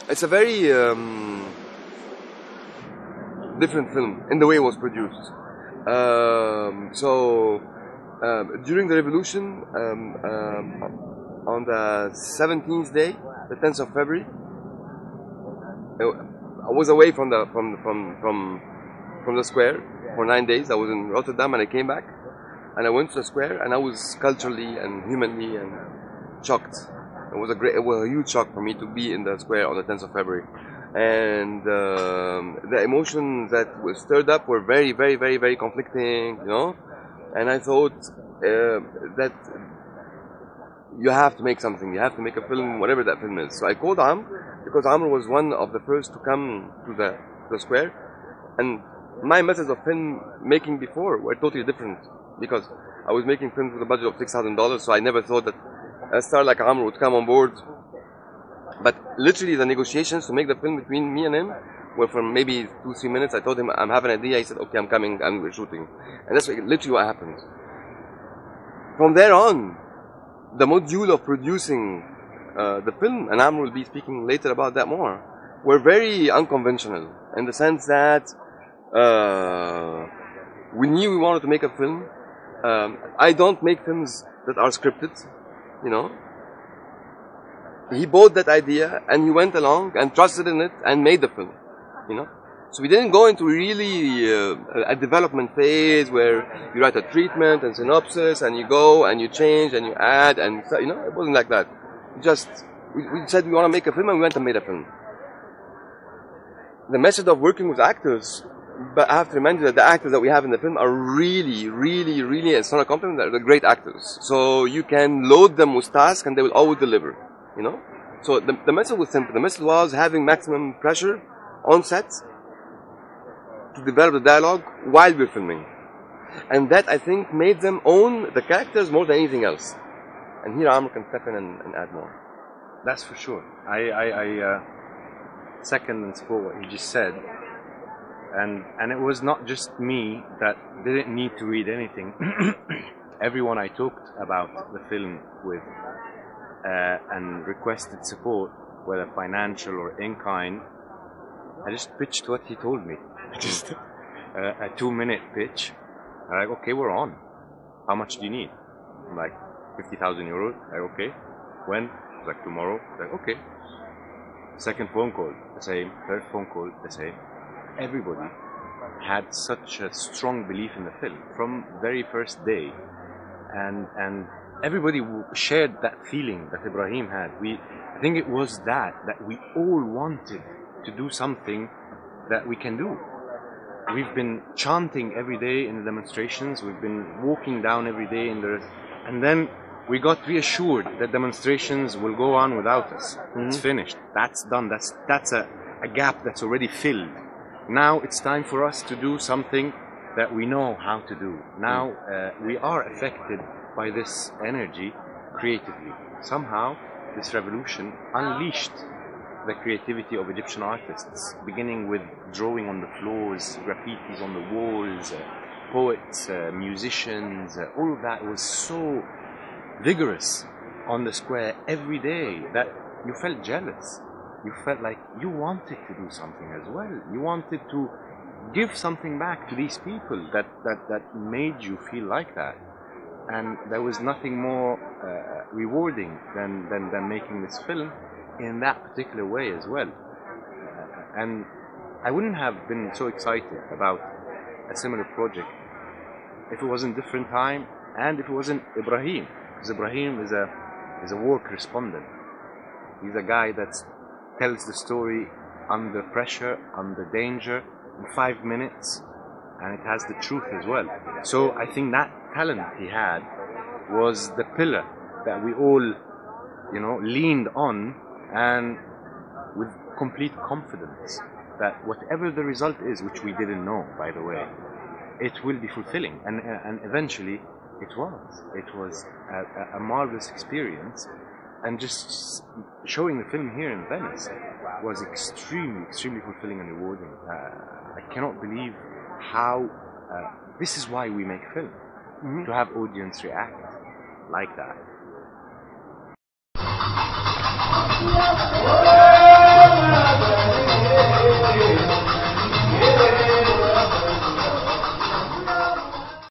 It's a very different film in the way it was produced. During the revolution, on the 17th day, the 10th of February, I was away from the square for 9 days. I was in Rotterdam and I came back, and I went to the square, and I was culturally and humanly and shocked. It was a huge shock for me to be in the square on the 10th of February, and the emotions that were stirred up were very, very, very, very conflicting, you know. And I thought that you have to make something. You have to make a film, whatever that film is. So I called Amr, because Amr was one of the first to come to the square, and my methods of film making before were totally different, because I was making films with a budget of $6,000, so I never thought that a star like Amr would come on board. But literally the negotiations to make the film between me and him were for maybe 2-3 minutes. I told him I'm having an idea. He said, okay, I'm coming, and we're shooting. And that's literally what happened. From there on, the module of producing the film, and Amr will be speaking later about that more, were very unconventional, in the sense that we knew we wanted to make a film. I don't make films that are scripted, you know. He bought that idea and he went along and trusted in it and made the film, you know. So we didn't go into really a development phase where you write a treatment and synopsis and you go and you change and you add, and you know, it wasn't like that. Just we said we want to make a film, and we went and made a film. The method of working with actors, but I have to remind you that the actors that we have in the film are really, really, really, it's not a compliment, they're great actors. So you can load them with tasks and they will always deliver, you know. So the method was simple. The method was having maximum pressure on set to develop the dialogue while we're filming. And that, I think, made them own the characters more than anything else. And here Amr can step in and add more. That's for sure. I second and support what you just said. And it was not just me that didn't need to read anything. Everyone I talked about the film with and requested support, whether financial or in kind, I just pitched what he told me. Just a 2-minute pitch. I'm like, okay, we're on. How much do you need? I'm like, 50,000 euros. Like, okay. When? It's like, tomorrow. Like, okay. Second phone call, the same. Third phone call, the same. Everybody had such a strong belief in the film from very first day, and everybody shared that feeling that Ibrahim had. I think it was that we all wanted to do something that we can do. We've been chanting every day in the demonstrations. We've been walking down every day and then we got reassured that demonstrations will go on without us. Mm-hmm. It's finished. That's done. That's a gap that's already filled. Now it's time for us to do something that we know how to do. Now we are affected by this energy creatively. Somehow this revolution unleashed the creativity of Egyptian artists, beginning with drawing on the floors, graffitis on the walls, poets, musicians. All of that was so vigorous on the square every day that you felt jealous. You felt like you wanted to do something as well. You wanted to give something back to these people that made you feel like that. And there was nothing more rewarding than making this film in that particular way as well. And I wouldn't have been so excited about a similar project if it wasn't different time and if it wasn't Ibrahim. Because Ibrahim is a war correspondent. He's a guy that tells the story under pressure, under danger, in 5 minutes, and it has the truth as well. So I think that talent he had was the pillar that we all, you know, leaned on, and with complete confidence that whatever the result is, which we didn't know, by the way, it will be fulfilling. And eventually it was. It was a marvelous experience. And just showing the film here in Venice was extremely, extremely fulfilling and rewarding. I cannot believe how, this is why we make film, to have audience react like that.